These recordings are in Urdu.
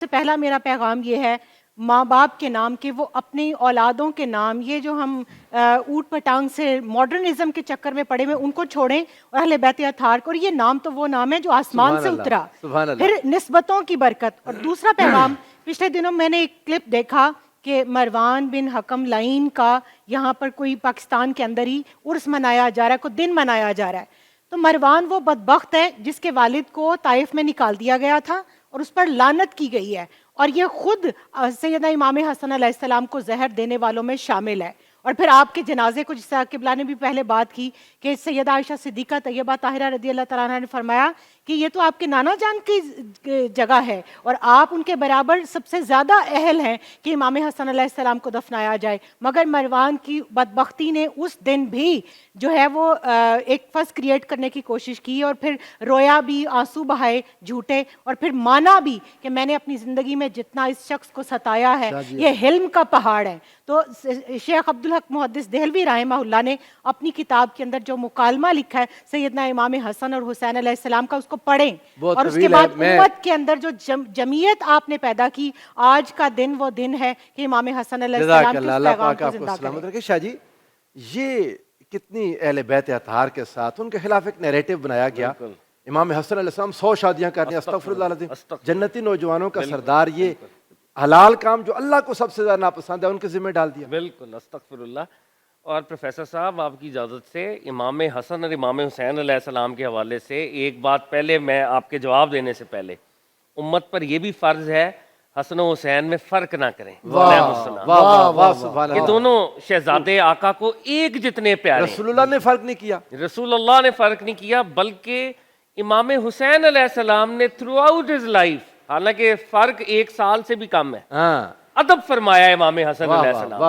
سے پہلا میرا پیغام یہ ہے ماں باپ کے نام کہ وہ اپنی اولادوں کے نام، یہ جو ہم اوٹ پٹانگ سے ماڈرنزم کے چکر میں پڑے ہوئے ان کو چھوڑیں اور اہل بیت اطہار کو، اور یہ نام تو وہ نام ہے جو آسمان سبحان سے اللہ، اترا، سبحان اللہ۔ پھر نسبتوں کی برکت۔ اور دوسرا پیغام، پچھلے دنوں میں نے ایک کلپ دیکھا کہ مروان بن حکم لعین کا یہاں پر کوئی پاکستان کے اندر ہی عرس منایا جا رہا ہے، کوئی دن منایا جا رہا ہے، تو مروان وہ بدبخت ہے جس کے والد کو طائف میں نکال دیا گیا تھا اور اس پر لعنت کی گئی ہے، اور یہ خود سیدنا امام حسن علیہ السلام کو زہر دینے والوں میں شامل ہے۔ اور پھر آپ کے جنازے کو، جس قبلہ نے بھی پہلے بات کی کہ سیدہ عائشہ صدیقہ طیبہ طاہرہ رضی اللہ تعالیٰ عنہ نے فرمایا کہ یہ تو آپ کے نانا جان کی جگہ ہے اور آپ ان کے برابر سب سے زیادہ اہل ہیں کہ امام حسن علیہ السلام کو دفنایا جائے، مگر مروان کی بدبختی نے اس دن بھی جو ہے وہ ایک فس کریٹ کرنے کی کوشش کی اور پھر رویا بھی، آنسو بہائے جھوٹے، اور پھر مانا بھی کہ میں نے اپنی زندگی میں جتنا اس شخص کو ستایا ہے یہ حلم کا پہاڑ ہے۔ تو شیخ عبدالحق محدث دہلوی رحمہ اللہ نے اپنی کتاب کے اندر جو مکالمہ لکھا ہے سیدنا امام حسن اور حسین علیہ السلام کا، اس کو پڑھیں، اور اس کے بعد امت کے اندر جو جمعیت آپ نے پیدا کی، آج کا دن وہ دن ہے کہ امام حسن علیہ السلام کے اس پیغام کو زندہ کریں۔ شاہ جی، یہ کتنی اہل بیت اطہار کے ساتھ ان کے خلاف ایک نیریٹو بنایا گیا، امام حسن علیہ السلام 100 شادیاں کرنی، استغفر اللہ العظیم، جنتی نوجوانوں کا سردار، یہ حلال کام جو اللہ کو سب سے زیادہ ناپسند ہے ان کے ذمہ ڈال دیا۔ بالکل، استغفر اللہ۔ اور پروفیسر صاحب، آپ کی اجازت سے امام حسن اور امام حسین علیہ السلام کے حوالے سے ایک بات پہلے میں آپ کے جواب دینے سے پہلے، امت پر یہ بھی فرض ہے حسن و حسین میں فرق نہ کریں، کہ دونوں شہزادے آقا کو ایک جتنے پیارے۔ رسول اللہ نے فرق نہیں کیا، رسول اللہ نے فرق نہیں کیا، بلکہ امام حسین علیہ السلام نے تھرو آؤٹ ہز لائف، حالانکہ فرق 1 سال سے بھی کم ہے، ادب فرمایا امام حسن علیہ السلام۔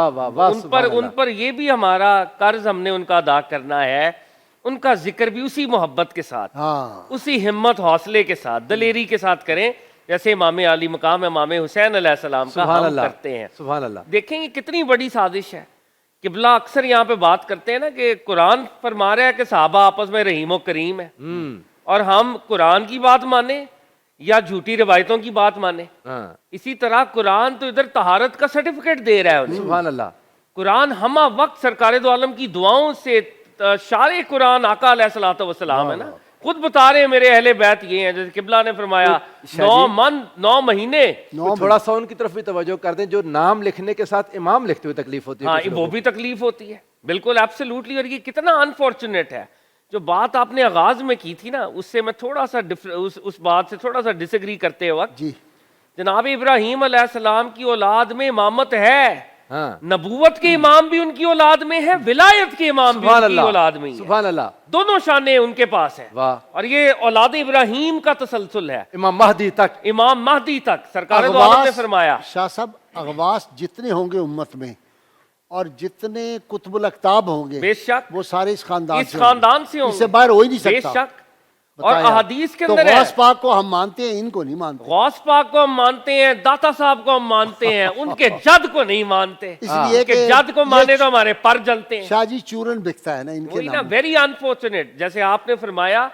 ان پر یہ بھی ہمارا قرض ہم نے ان کا ادا کرنا ہے، ان کا ذکر بھی اسی محبت کے ساتھ، اسی ہمت حوصلے کے ساتھ، دلیری کے ساتھ کریں جیسے امام علی مقام امام حسین علیہ السلام کا ہم کرتے ہیں۔ سبحان اللہ۔ دیکھیں یہ کتنی بڑی سازش ہے۔ قبلہ اکثر یہاں پہ بات کرتے ہیں نا کہ قرآن فرما رہا ہے کہ صحابہ آپس میں رحیم و کریم ہے، اور ہم قرآن کی بات مانیں یا جھوٹی روایتوں کی بات مانیں۔ اسی طرح قرآن تو ادھر طہارت کا سرٹیفکیٹ دے رہا ہے انہیں۔ سبحان اللہ۔ قرآن ہمہ وقت سرکار دو عالم کی دعاؤں سے، شارع قرآن آقا علیہ الصلوۃ والسلام ہے نا، خود بتا رہے ہیں میرے اہل بیت یہ ہیں، جیسے قبلہ نے فرمایا 9 مہینے۔ تھوڑا سا ان کی طرف بھی توجہ کر دیں، جو نام لکھنے کے ساتھ امام لکھتے ہوئے تکلیف ہوتی ہے، ہاں وہ بھی تکلیف ہوتی ہے، بالکل ایبسلیوٹلی۔ اور یہ کتنا انفارچونیٹ ہے، جو بات آپ نے آغاز میں کی تھی نا، اس سے میں تھوڑا سا اس بات سے تھوڑا سا ڈس ایگری کرتے وقت، جناب ابراہیم علیہ السلام کی اولاد میں امامت ہے، نبوت کے امام بھی ان کی اولاد میں ہے، ولایت کے امام بھی ان کی اولاد میں ہے، سبحان اللہ، دونوں شانیں ان کے پاس ہیں۔ اور یہ اولاد ابراہیم کا تسلسل ہے امام مہدی تک، امام مہدی تک۔ سرکار دو عالم نے فرمایا شاہ صاحب، اغواس جتنے ہوں گے امت میں اور جتنے قطب الاقطاب ہوں گے، بے شک وہ سارے اس خاندان سے ہوں اس سے باہر ہو ہی نہیں بے سکتا۔ شک۔ اور احادیث کے اندر تو غوث پاک کو ہم مانتے ہیں، ان کو نہیں مانتے۔ غوث پاک کو ہم مانتے ہیں، داتا صاحب کو ہم مانتے ہیں، ان کے جد کو نہیں مانتے، اس لیے کہ جد کو مانے تو ہمارے پر جلتے ہیں۔ شاہ جی چورن بکتا ہے نا ان کے نام۔ ویری انفارچونیٹ، جیسے آپ نے فرمایا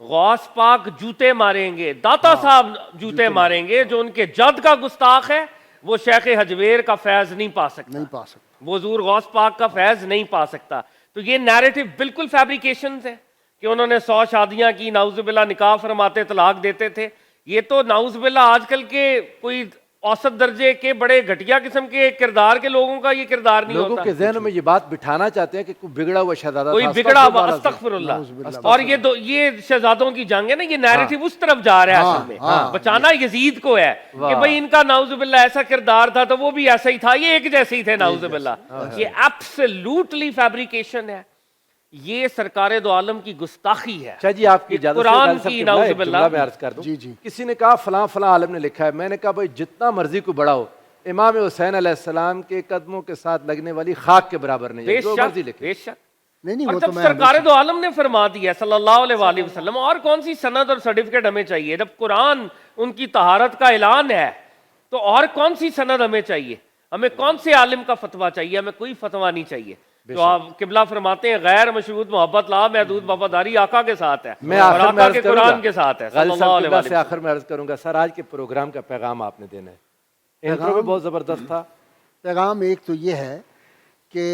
غوث پاک جوتے ماریں گے، داتا صاحب جوتے ماریں گے، جو ان کے جد کا گستاخ ہے وہ شیخ حجویر کا فیض نہیں پا سکتا، وہ حضور غوث پاک کا فیض نہیں پا سکتا۔ تو یہ نیریٹو بالکل فیبریکیشنز ہیں کہ انہوں نے 100 شادیاں کی، نعوذ باللہ نکاح فرماتے طلاق دیتے تھے۔ یہ تو نعوذ باللہ آج کل کے کوئی اوسط درجے کے بڑے گھٹیا قسم کے کردار کے لوگوں کا یہ کردار نہیں ہوتا۔ لوگوں کے ذہن میں یہ بات بٹھانا چاہتے ہیں کہ کوئی بگڑا ہوا شہزادہ، کوئی بگڑا ہوا، استغفر اللہ۔ اور یہ شہزادوں کی جنگ ہے نا، یہ نیریٹو اس طرف جا رہا ہے اصل میں، بچانا یزید کو ہے کہ بھئی ان کا نعوذ باللہ ایسا کردار تھا تو وہ بھی ایسا ہی تھا، یہ ایک جیسے ہی تھے نعوذ باللہ۔ یہ ایبسلیوٹلی فیبریکیشن ہے، یہ سرکار دو عالم کی گستاخی ہے۔ شاہ جی آپ کی اجازت سے قرآن کی نعوذ باللہ میں عرض کر دوں، کسی نے کہا فلاں فلاں عالم نے لکھا ہے، میں نے کہا بھائی جتنا مرضی کو بڑا ہو، امام حسین علیہ السلام کے قدموں کے ساتھ لگنے والی خاک کے برابر نہیں ہے، جو مرضی لکھے۔ بے شک۔ اور جب سرکار دو عالم نے فرما دیا صلی اللہ علیہ وآلہ وسلم، اور کون سی سند اور سرٹیفکیٹ ہمیں چاہیے؟ جب قرآن ان کی طہارت کا اعلان ہے تو اور کون سی سند ہمیں چاہیے؟ ہمیں کون سے عالم کا فتویٰ چاہیے؟ ہمیں کوئی فتویٰ نہیں چاہیے۔ تو آپ قبلہ فرماتے ہیں غیر مشروط محبت لا محدود وفاداری آقا کے ساتھ ہے میں اور آخر میں آقا عرض کے کروں قرآن گا، کے ساتھ ہے صلی غالب اللہ صاحب علیہ قبلہ سے وسلم۔ آخر میں عرض کروں گا، سر آج کے پروگرام کا پیغام آپ نے دینا ہے، انٹرو بھی بہت زبردست تھا۔ پیغام ایک تو یہ ہے کہ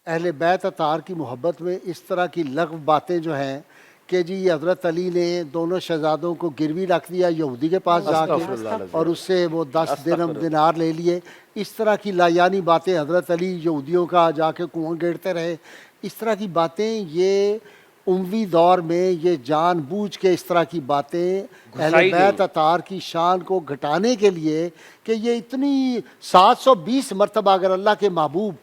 اہل بیت اطہار کی محبت میں اس طرح کی لغو باتیں جو ہیں کہ جی حضرت علی نے دونوں شہزادوں کو گروی رکھ دیا یہودی کے پاس جا کے استغفر اللہ العظیم۔ اور اس سے وہ 10 درہم دینار لے لیے، اس طرح کی لایانی باتیں حضرت علی یہودیوں کا جا کے کنواں گیڑتے رہے، اس طرح کی باتیں یہ اموی دور میں یہ جان بوجھ کے اس طرح کی باتیں اہل گھسائی گئی۔ بیت اطہار کی شان کو گھٹانے کے لیے کہ یہ اتنی 720 مرتبہ اگر اللہ کے محبوب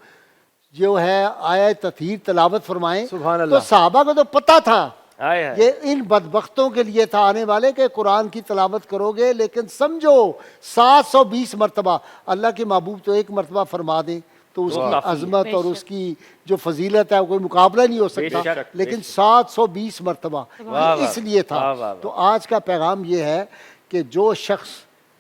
جو ہے آیت تطہیر تلاوت فرمائیں سبحان تو اللہ۔ صحابہ کو تو پتہ تھا آئے ہے یہ ان بدبختوں کے لیے تھا آنے والے کہ قرآن کی تلاوت کرو گے لیکن سمجھو 720 مرتبہ اللہ کے محبوب تو ایک مرتبہ فرما دیں تو اس کی عظمت اور اس کی جو فضیلت ہے کوئی مقابلہ نہیں ہو سکتا، بے شک، لیکن 720 مرتبہ یہ اس لیے تھا۔ واہ، واہ، تو آج کا پیغام یہ ہے کہ جو شخص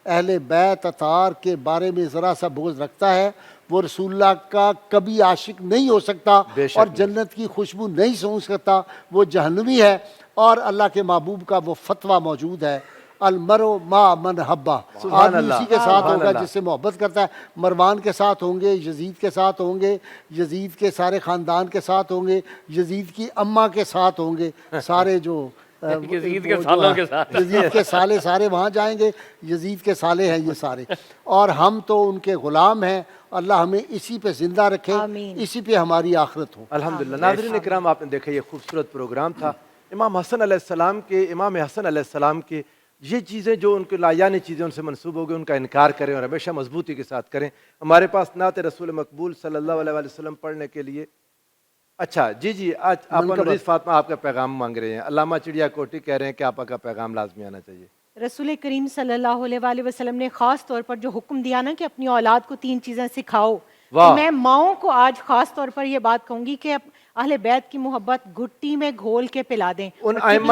اہل بیت اطہار کے بارے میں ذرا سا بغض رکھتا ہے وہ رسول اللہ کا کبھی عاشق نہیں ہو سکتا بے شک اور نہیں۔ جنت کی خوشبو نہیں سونگ سکتا، وہ جہنمی ہے۔ اور اللہ کے محبوب کا وہ فتویٰ موجود ہے، المرء مع من حبہ، سبحان آدمی اللہ، اسی کے ساتھ سبحان ہوگا اللہ۔ جس سے محبت کرتا ہے۔ مروان کے ساتھ ہوں گے، یزید کے ساتھ ہوں گے، یزید کے سارے خاندان کے ساتھ ہوں گے، یزید کی اماں کے ساتھ ہوں گے، سارے جو یزید وہ کے جو سالوں ہے، کے ساتھ۔ یزید کے سالے سارے وہاں جائیں گے، یزید کے سالے ہیں یہ سارے، اور ہم تو ان کے غلام ہیں۔ اللہ ہمیں اسی پہ زندہ رکھے، آمین۔ اسی پہ ہماری آخرت ہو۔ الحمدللہ۔ ناظرین اکرام، آپ نے دیکھا یہ خوبصورت پروگرام تھا امام حسن علیہ السلام کے یہ چیزیں جو ان کے لایانی چیزیں ان سے منسوب ہو گئی ان کا انکار کریں اور ہمیشہ مضبوطی کے ساتھ کریں۔ ہمارے پاس نعت رسول مقبول صلی اللہ علیہ وسلم پڑھنے کے لیے اچھا جی آج آپ نورید فاطمہ آپ کا پیغام مانگ رہے ہیں، علامہ چڑیا کوٹی کہہ رہے ہیں کہ آپ کا پیغام لازمی آنا چاہیے۔ رسول کریم صلی اللہ علیہ وآلہ وسلم نے خاص طور پر جو حکم دیا نا کہ اپنی اولاد کو 3 چیزیں سکھاؤ، واہ۔ تو میں ماؤں کو آج خاص طور پر یہ بات کہوں گی کہ اہل بیت کی محبت گھٹی میں گھول کے پلا دیں۔ ان اور ائمہ